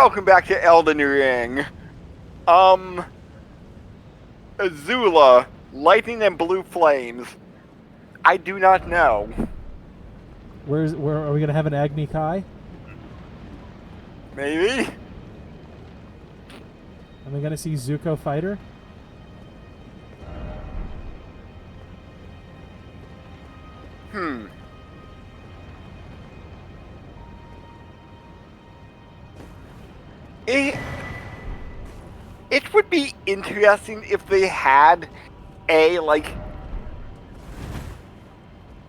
welcome back to Elden Ring. Azula, lightning and blue flames. I do not know. Where are we gonna have an Agni Kai? Maybe? Am I gonna see Zuko fighter? It would be interesting if they had a,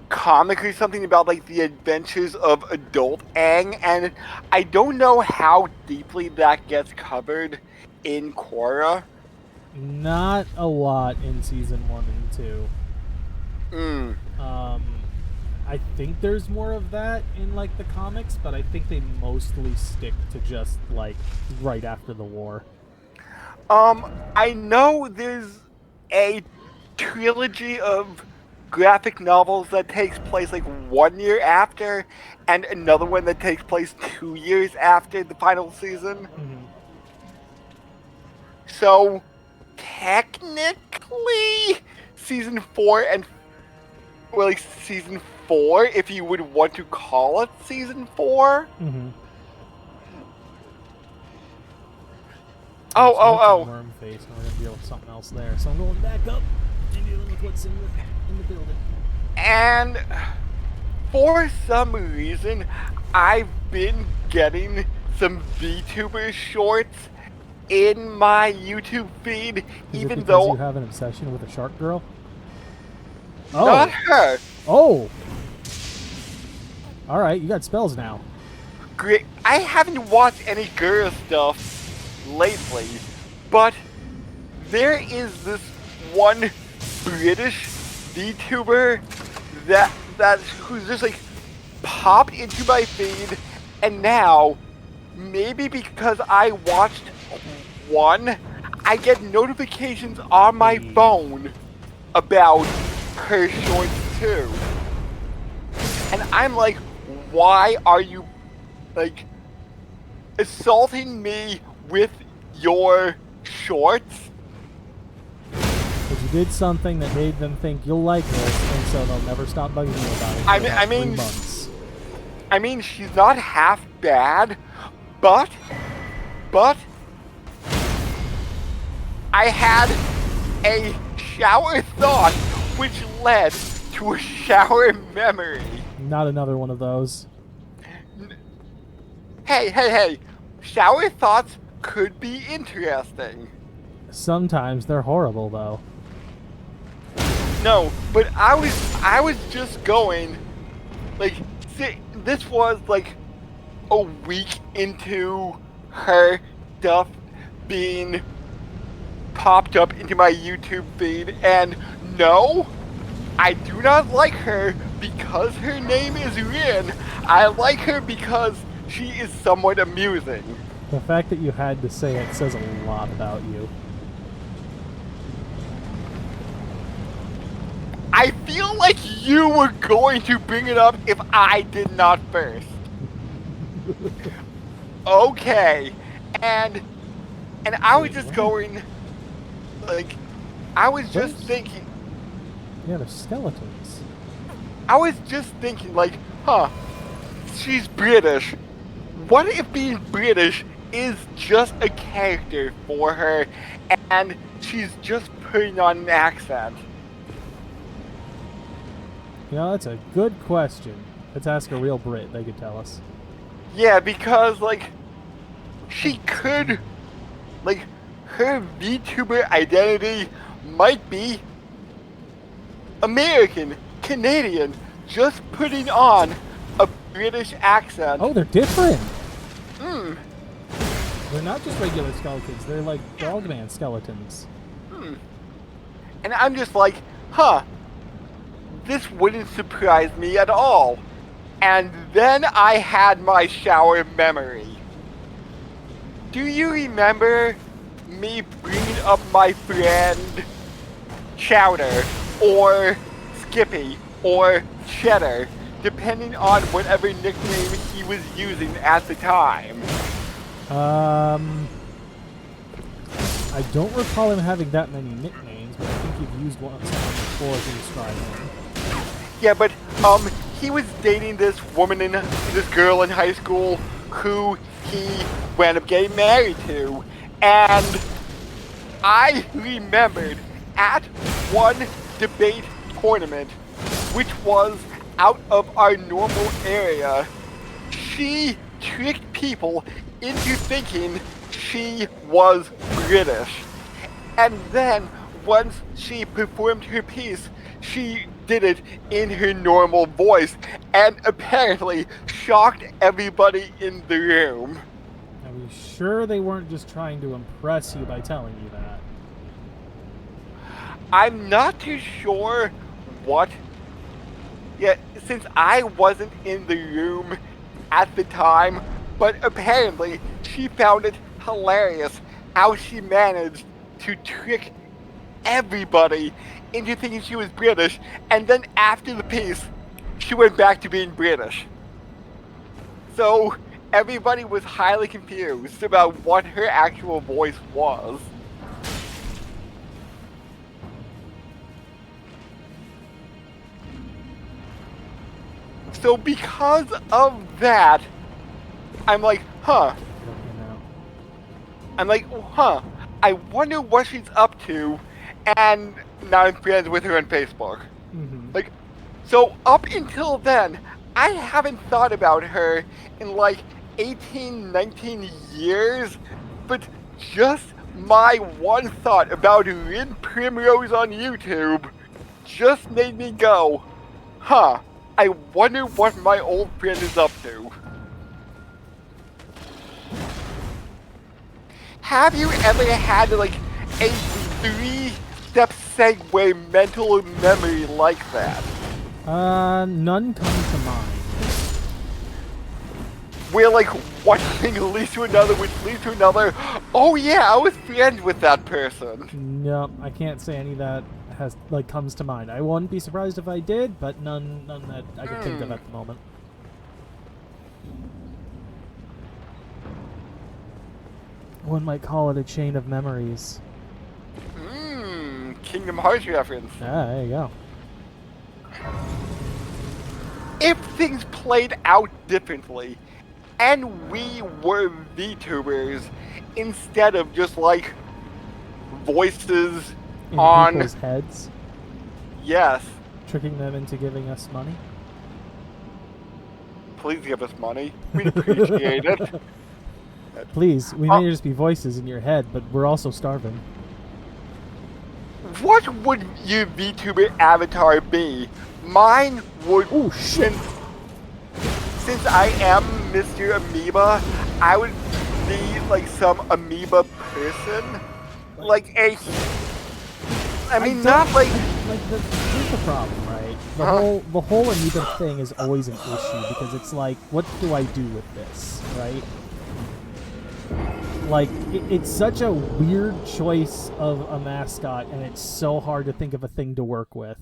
comic or something about, the adventures of adult Aang, and I don't know how deeply that gets covered in Korra. Not a lot in season 1 and 2. I think there's more of that in the comics, but I think they mostly stick to just right after the war. I know there's a trilogy of graphic novels that takes place 1 year after, and another one that takes place 2 years after the final season. Mm-hmm. So technically, season 4 and season 4, if you would want to call it season 4. Mm-hmm. Oh. Worm face, and we're gonna deal with something else there. So I'm going back up and dealing with what's in the building. And for some reason, I've been getting some VTuber shorts in my YouTube feed, even though you have an obsession with a shark girl. Not her. Oh. All right, you got spells now. Great. I haven't watched any girl stuff lately, but there is this one British VTuber that who's just popped into my feed, and now maybe because I watched one, I get notifications on my phone about her shorts too, and I'm like, why are you assaulting me with your shorts? Because you did something that made them think you'll like this, and so they'll never stop bugging you about it. I mean, 3 months. I mean, she's not half bad, but I had a shower thought, which led to a shower memory. Not another one of those. Hey! Shower thoughts could be interesting. Sometimes they're horrible, though. No, but I was just going, this was a week into her stuff being popped up into my YouTube feed, and no, I do not like her because her name is Rin. I like her because she is somewhat amusing. The fact that you had to say it says a lot about you. I feel like you were going to bring it up if I did not first. Okay. And I was just going, I was just thinking. Yeah, they're skeletons. I was just thinking, she's British. What if being British is just a character for her, and she's just putting on an accent? You know, that's a good question. Let's ask a real Brit. They could tell us. Yeah, because, she could, her VTuber identity might be American, Canadian, just putting on a British accent. Oh, they're different! They're not just regular skeletons. They're like Dogman skeletons. And I'm just like, this wouldn't surprise me at all. And then I had my shower memory. Do you remember me bringing up my friend Chowder, or Skippy, or Cheddar, depending on whatever nickname he was using at the time? I don't recall him having that many nicknames, but I think you've used one before to describe him. Yeah, but he was dating this this girl in high school who he wound up getting married to, and I remembered at one debate tournament, which was out of our normal area, she tricked people into thinking she was British. And then, once she performed her piece, she did it in her normal voice, and apparently shocked everybody in the room. Are we sure they weren't just trying to impress you by telling you that? I'm not too sure what. Yeah, since I wasn't in the room at the time, but apparently she found it hilarious how she managed to trick everybody into thinking she was British, and then after the piece, she went back to being British. So everybody was highly confused about what her actual voice was. So because of that, I'm like, huh. I'm like, huh. I wonder what she's up to, and now I'm friends with her on Facebook. Like, so up until then, I haven't thought about her in like 18, 19 years, but just my one thought about Rin Penrose on YouTube just made me go, huh, I wonder what my old friend is up to. Have you ever had like a 3-step segue mental memory like that? None come to mind. Where like one thing leads to another, which leads to another. Oh yeah, I was friends with that person. No, I can't say any that has comes to mind. I wouldn't be surprised if I did, but none that I could think of at the moment. One might call it a chain of memories. Kingdom Hearts reference. Ah, there you go. If things played out differently, and we were VTubers instead of just like voices In on people's heads, yes, tricking them into giving us money. please give us money. We'd appreciate it. Please, we may just be voices in your head, but we're also starving. What would your VTuber avatar be? Mine would. Oh shit! Since I am Mr. Amoeba, I would be like some amoeba person, like a. I mean, not like. Here's the problem, right? The whole amoeba thing is always an issue because it's like, what do I do with this, right? Like, it's such a weird choice of a mascot, and it's so hard to think of a thing to work with.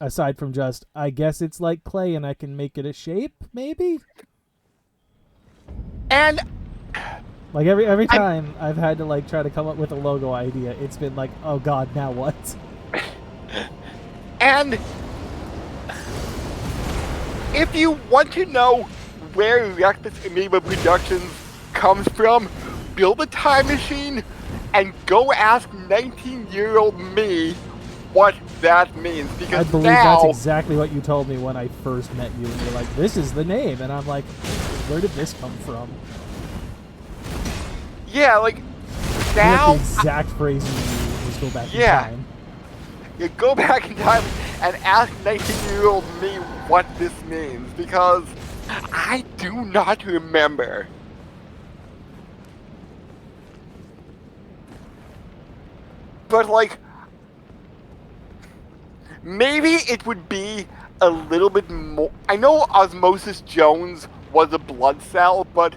Aside from just, I guess it's like clay and I can make it a shape, maybe? And... like, every time I've had to, try to come up with a logo idea, it's been like, oh god, now what? And... if you want to know where Reckless Amoeba Productions comes from, build a time machine and go ask 19-year-old me what that means, because I believe now, that's exactly what you told me when I first met you, and you're like, this is the name, and I'm like, where did this come from? yeah, like, now... the exact phrase you use is go back in time. You go back in time and ask 19-year-old me what this means, because I do not remember. But, like, maybe it would be a little bit more... I know Osmosis Jones was a blood cell, but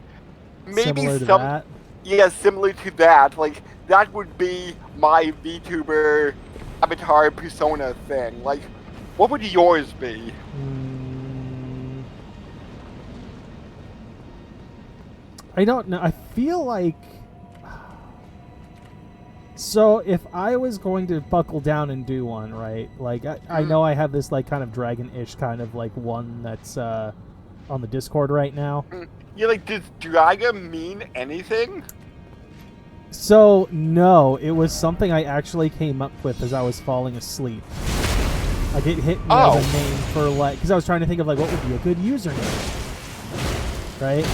maybe similar to that? Yeah, similar to that. Like, that would be my VTuber avatar persona thing. Like, what would yours be? I don't know. I feel like... So if I was going to buckle down and do one, right? Like, I know I have this, like, kind of dragon-ish kind of, like, one that's on the Discord right now. Yeah, like, does dragon mean anything? So, no, it was something I actually came up with as I was falling asleep. Like, it hit me as a name for, like... Because I was trying to think of, like, what would be a good username. Right?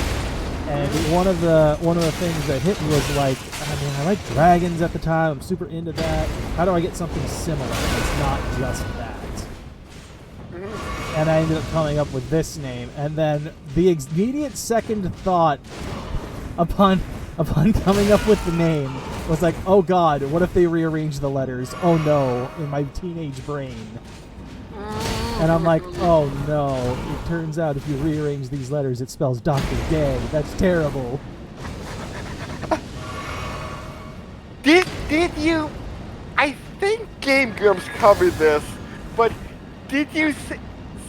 And one of the things that hit me was, like, I mean, I like dragons at the time. I'm super into that. How do I get something similar that's not just that? And I ended up coming up with this name. And then the immediate second thought upon coming up with the name was like, oh god, what if they rearrange the letters? Oh no, in my teenage brain. And I'm like, oh no, it turns out if you rearrange these letters, it spells Dr. Gay. That's terrible. Did you... I think Game Grumps covered this, but did you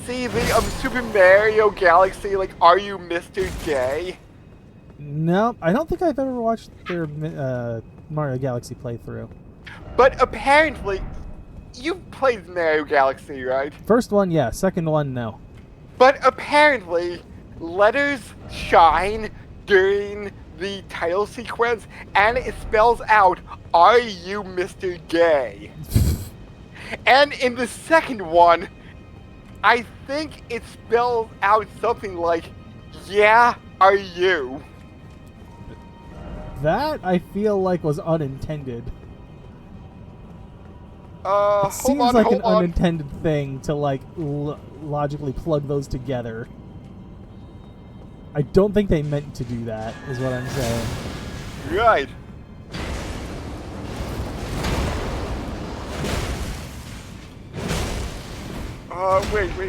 see the Super Mario Galaxy, like, Are You Mr. Gay? No, I don't think I've ever watched their Mario Galaxy playthrough. But apparently, you've played Mario Galaxy, right? First one, yeah. Second one, no. But apparently, letters shine during the title sequence, and it spells out, Are You Mr. Gay? And in the second one, I think it spells out something like, Yeah, are you? That, I feel like, was unintended. It seems like an unintended thing to, like, logically plug those together. I don't think they meant to do that, is what I'm saying. Right.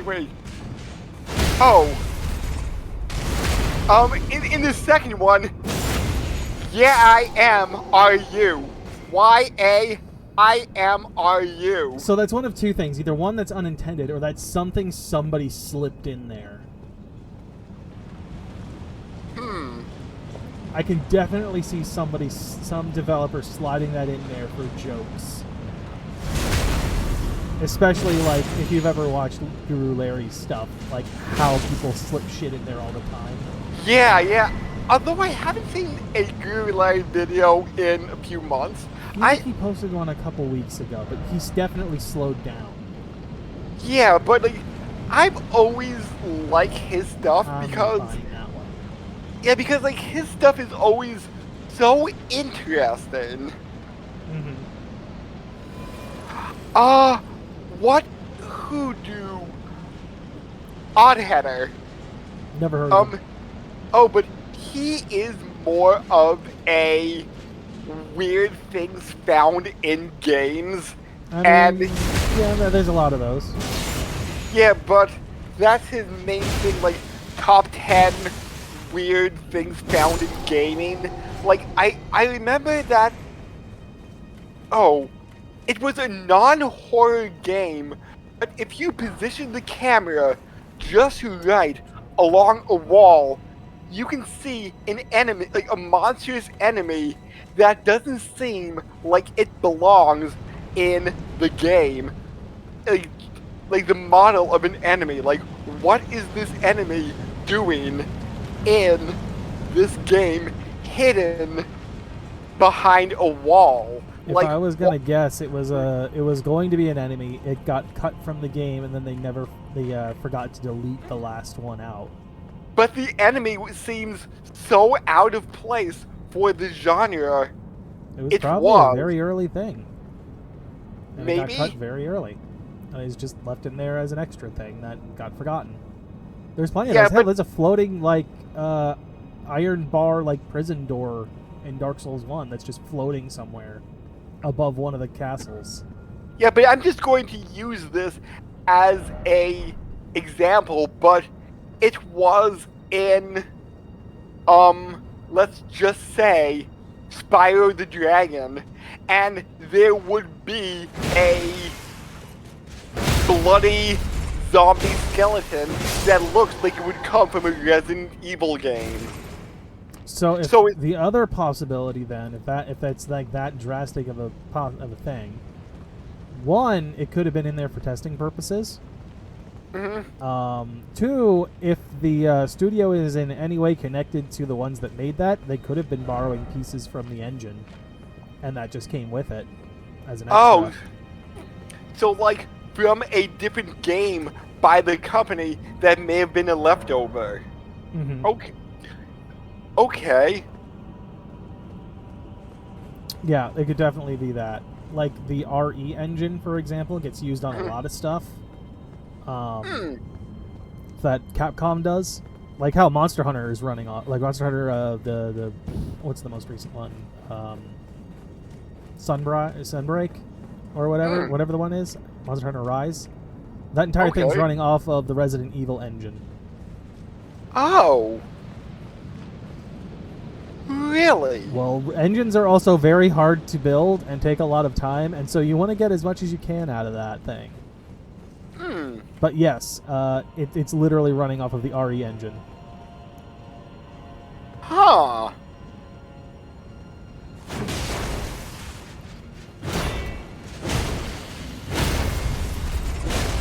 Wait. Oh. In the second one, yeah, I am, are you? Y-A, I am, are you? So that's one of two things. Either one that's unintended, or that's something somebody slipped in there. I can definitely see some developer sliding that in there for jokes. Especially, like, if you've ever watched Guru Larry's stuff, like, how people slip shit in there all the time. Yeah. Although I haven't seen a Guru Larry video in a few months. I think he posted one a couple weeks ago, but he's definitely slowed down. Yeah, but, like, I've always liked his stuff because... Yeah, because, like, his stuff is always so interesting. What hoodoo? Oddheader. Never heard of him. Oh, but he is more of a weird things found in games. Yeah, there's a lot of those. Yeah, but that's his main thing, like, top 10 weird things found in gaming. Like, I remember that... Oh, it was a non-horror game, but if you position the camera just right along a wall, you can see an enemy, like a monstrous enemy that doesn't seem like it belongs in the game. Like the model of an enemy. Like, what is this enemy doing in this game hidden behind a wall? If like, I was gonna guess, it was going to be an enemy. It got cut from the game, and then they forgot to delete the last one out. But the enemy seems so out of place for the genre. It was probably a very early thing. And maybe it got cut very early. And it's just left in there as an extra thing that got forgotten. There's plenty of those. Hell, there's a floating like iron bar like prison door in Dark Souls 1 that's just floating somewhere above one of the castles. Yeah, but I'm just going to use this as a example, but it was in let's just say Spyro the Dragon, and there would be a bloody zombie skeleton that looks like it would come from a Resident Evil game. So if So the other possibility, then, if it's like that drastic of a thing, one, it could have been in there for testing purposes. Two, if the studio is in any way connected to the ones that made that, they could have been borrowing pieces from the engine, and that just came with it as an extra. Oh, so like from a different game by the company that may have been a leftover. Okay. Okay. Yeah, it could definitely be that. Like the RE engine, for example, gets used on a lot of stuff. That Capcom does, like how Monster Hunter is running off, like Monster Hunter, the what's the most recent one, Sunbreak, or whatever the one is, Monster Hunter Rise. That entire thing's running off of the Resident Evil engine. Oh. Really? Well, engines are also very hard to build and take a lot of time, and so you want to get as much as you can out of that thing. But yes, it's literally running off of the RE engine. Huh.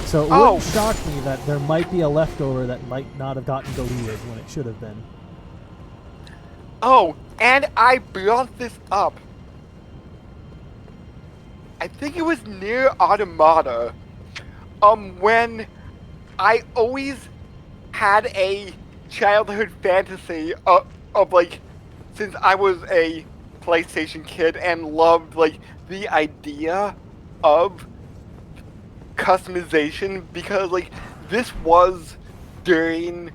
So it wouldn't shock me that there might be a leftover that might not have gotten deleted when it should have been. Oh, and I brought this up. I think it was near Automata. When I always had a childhood fantasy of like, since I was a PlayStation kid and loved like the idea of customization, because like this was during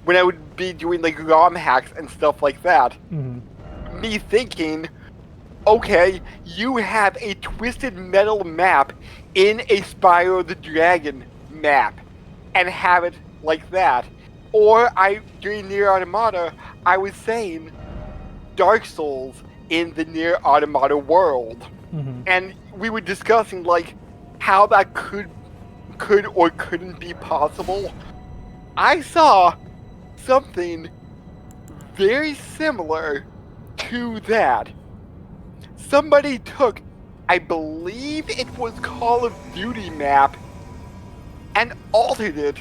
when I would be doing like ROM hacks and stuff like that. Me thinking, okay, you have a Twisted Metal map in a Spyro the Dragon map, and have it like that. Or during Nier Automata, I was saying Dark Souls in the Nier Automata world. And we were discussing like how that could or couldn't be possible. I saw something very similar to that. Somebody took, I believe it was Call of Duty map, and altered it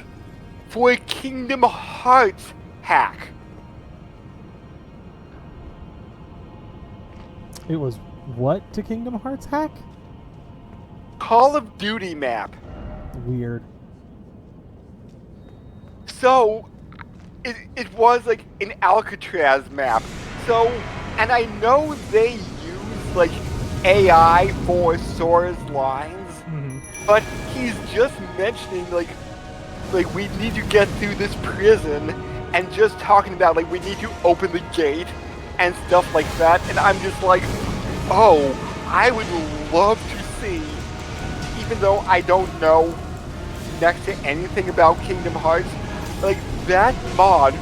for a Kingdom Hearts hack. It was what to Kingdom Hearts hack? Call of Duty map. Weird. So, it was like an Alcatraz map. So, and I know they use like AI for Sora's lines, but he's just mentioning like we need to get through this prison, and just talking about like we need to open the gate and stuff like that. And I'm just like, oh, I would love to see, even though I don't know next to anything about Kingdom Hearts, like that mod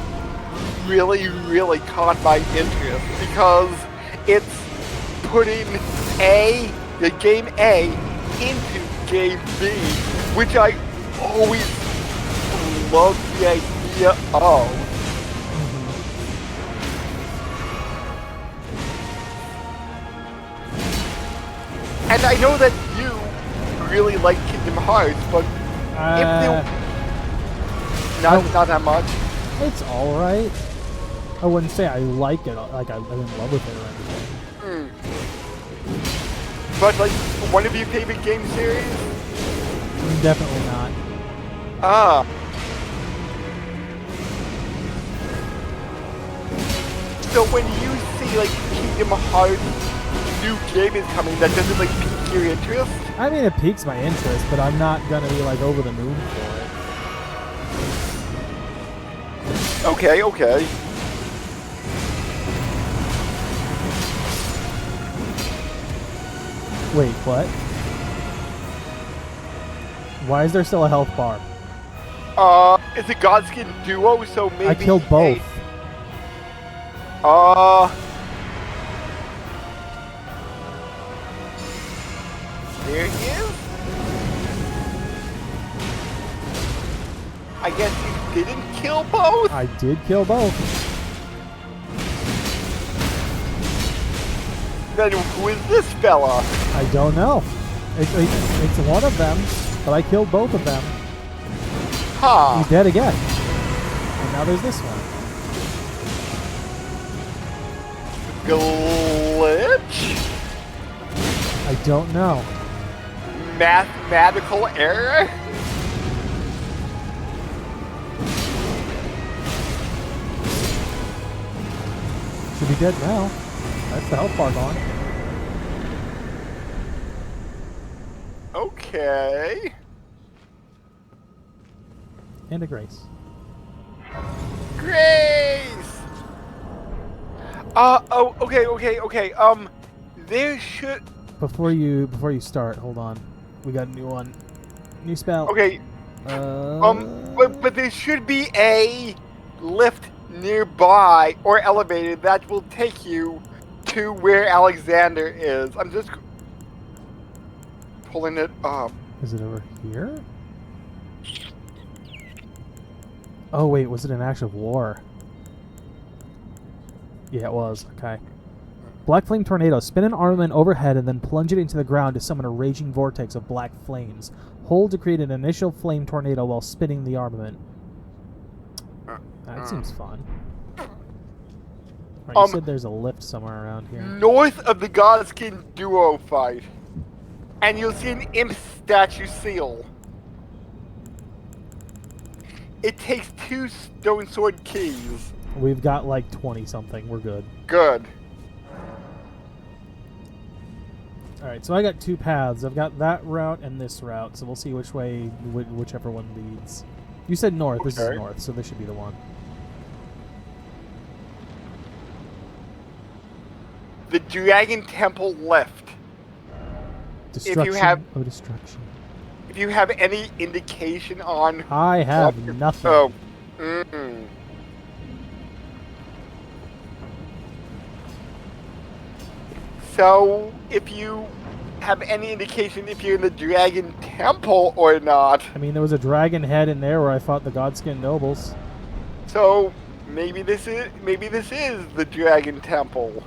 really caught my interest, because it's putting the game A into game B, which I always love the idea of. And I know that you really like Kingdom Hearts, but not that much. It's all right. I wouldn't say I like it, like I'm in love with it or anything. But like, one of your favorite game series? Definitely not. So when you see like Kingdom Hearts new game is coming, that doesn't like pique your interest? I mean, it piques my interest, but I'm not gonna be like over the moon for it. Okay. Wait, what? Why is there still a health bar? It's a Godskin duo, so maybe I killed both. There he is. I guess you didn't kill both? I did kill both. Then who is this fella? I don't know. It's one of them, but I killed both of them. Huh. He's dead again. And now there's this one. Glitch? I don't know. Mathematical error? Should be dead now. That's the health bar gone. Okay. And a Grace. Grace! Okay. There should... Before you start, hold on. We got a new one. New spell. Okay, but there should be a lift nearby or elevator that will take you to where Alexander is. I'm just pulling it up. Is it over here? Oh wait, was it an act of war? Yeah, it was. Okay. Black Flame Tornado. Spin an armament overhead and then plunge it into the ground to summon a raging vortex of black flames. Hold to create an initial flame tornado while spinning the armament. That seems fun. Right, you said there's a lift somewhere around here. North of the Godskin duo fight. And you'll see an imp statue seal. It takes 2 stone sword keys. We've got like 20 something. We're good. Good. Alright, so I got 2 paths. I've got that route and this route, so we'll see which way, whichever one leads. You said north. Okay. This is north, so this should be the one. The Dragon Temple left. Destruction. Destruction. If you have any indication on... I have nothing. Oh. So, if you have any indication if you're in the Dragon Temple or not... I mean, there was a dragon head in there where I fought the Godskin nobles. So, maybe this is the Dragon Temple.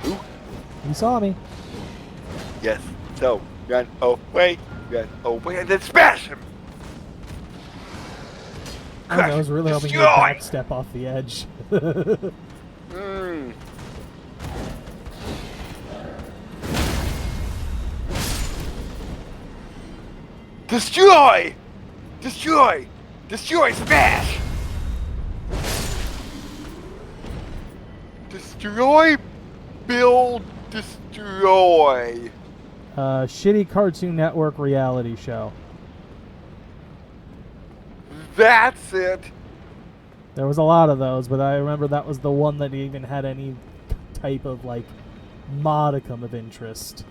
Ooh. You saw me. Yes. So, run away, and then smash him! I was really hoping you would backstep off the edge. Destroy! Destroy! Destroy! Smash! Destroy, build, destroy. Shitty Cartoon Network reality show. That's it. There was a lot of those, but I remember that was the one that even had any type of, like, modicum of interest.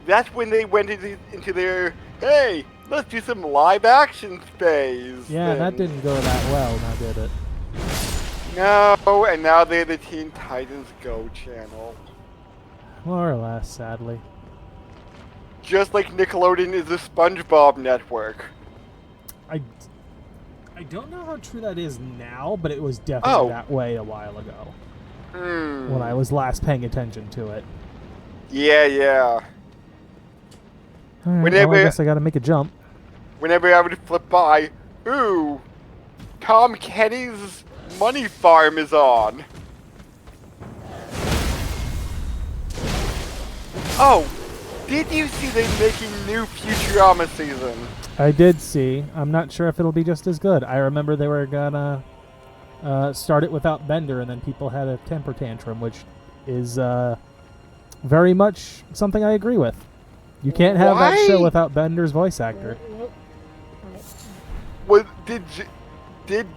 That's when they went into their, hey, let's do some live action phase. Yeah, that didn't go that well, now did it? No, and now they're the Teen Titans Go channel. More or less, sadly. Just like Nickelodeon is the SpongeBob network. I don't know how true that is now, but it was definitely that way a while ago. When I was last paying attention to it. Yeah. Alright, well, I guess I gotta make a jump. Whenever I would flip by, ooh, Tom Kenny's money farm is on. Oh, did you see they're making new Futurama season? I did see. I'm not sure if it'll be just as good. I remember they were gonna start it without Bender, and then people had a temper tantrum, which is very much something I agree with. You can't have that show without Bender's voice actor. Did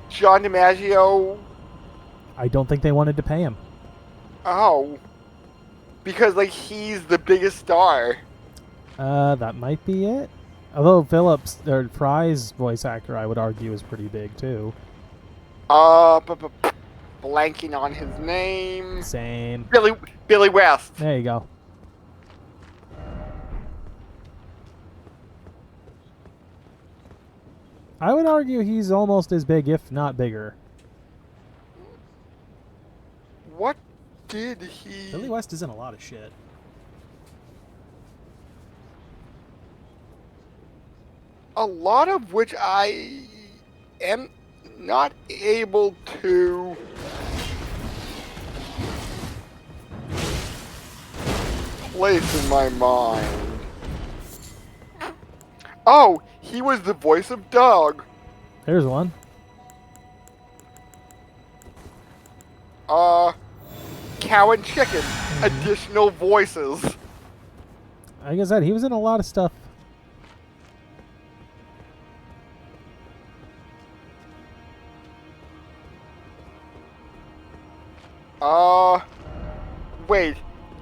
John DiMaggio... I don't think they wanted to pay him. Oh. Because, like, he's the biggest star. That might be it. Although Fry's voice actor, I would argue, is pretty big, too. Blanking on his name. Same. Billy West. There you go. I would argue he's almost as big, if not bigger. What did he... Billy West is in a lot of shit. A lot of which I am not able to place in my mind. Oh, he was the voice of Doug. There's one. Cow and Chicken. Additional voices. Like I said, he was in a lot of stuff. Wait.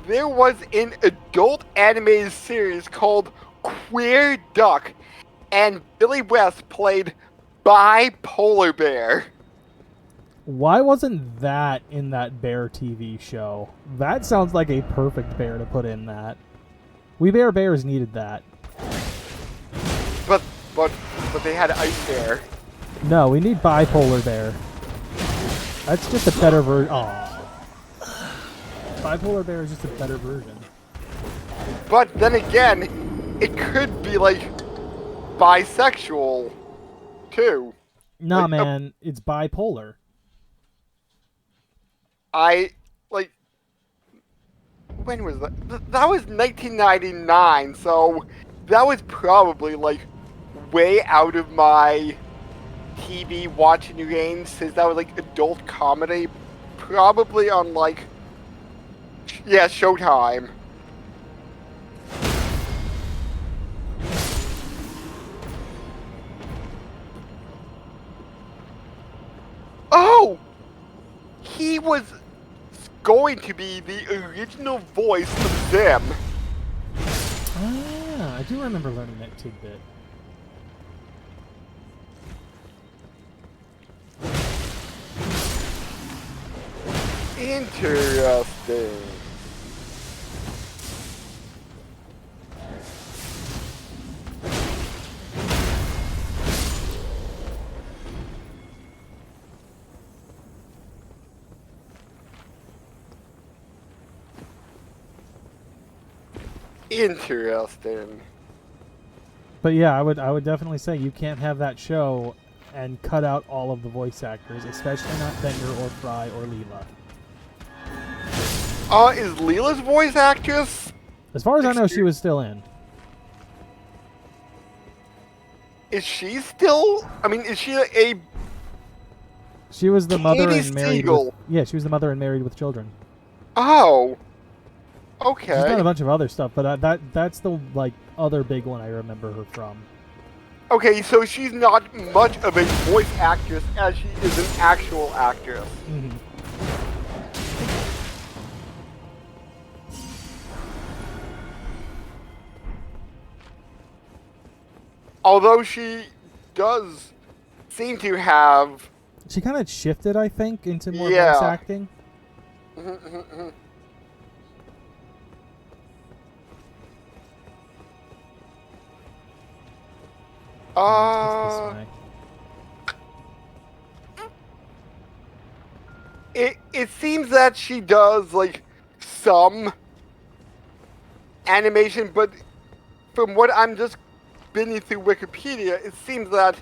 There was an adult animated series called Queer Duck, and Billy West played Bipolar Bear. Why wasn't that in that bear TV show? That sounds like a perfect bear to put in that. We Bear Bears needed that. But they had Ice Bear. No, we need Bipolar Bear. That's just a better version. Aw. Bipolar Bear is just a better version. But then again, it could be like bisexual too. Nah, like, man, it's bipolar. When was that? That was 1999, so that was probably like way out of my TV watching range, since that was like adult comedy, probably on like, yeah, Showtime. Oh! He was going to be the original voice of them. Ah, I do remember learning that tidbit. Interesting. Interesting. But yeah, I would definitely say you can't have that show and cut out all of the voice actors, especially not Bender or Fry or Leela. Is Leela's voice actress? As far as I know, she was still in. Is she still? I mean, is she a? She was the mother Katie and married. Siegel. Yeah, she was the mother and married with children. Oh. She's done a Okay. bunch of other stuff, but that's the like other big one I remember her from. Okay, so she's not much of a voice actress as she is an actual actress. Mm-hmm. Although she does seem to have. She kind of shifted, I think, into more Yeah. voice acting. What's this way? It seems that she does like some animation, but from what I'm just spinning through Wikipedia, it seems that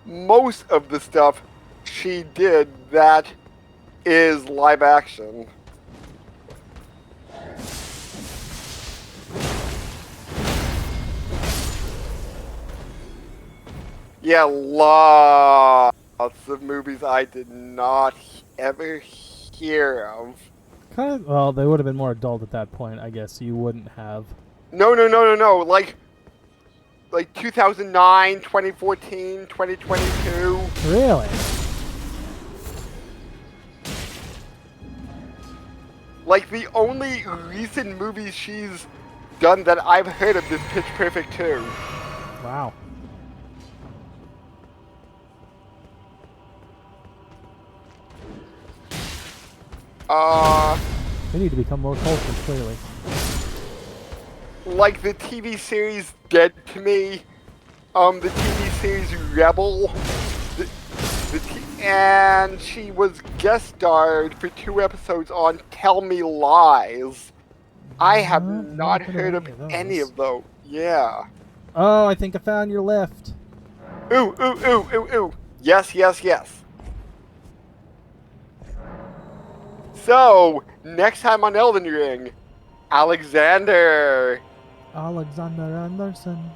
most of the stuff she did that is live action. Yeah, lots of movies I did not ever hear of. Kind of. Well, they would have been more adult at that point, I guess. You wouldn't have. No. Like 2009, 2014, 2022. Really? Like the only recent movies she's done that I've heard of is Pitch Perfect 2. Wow. We need to become more cultured, clearly. Like the TV series Dead to Me, the TV series Rebel, and she was guest starred for 2 episodes on Tell Me Lies. I have not heard of any of those. Yeah. Oh, I think I found your lift. Ooh, ooh, ooh, ooh, ooh. Yes, yes, yes. So, next time on Elden Ring, Alexander. Alexander Anderson.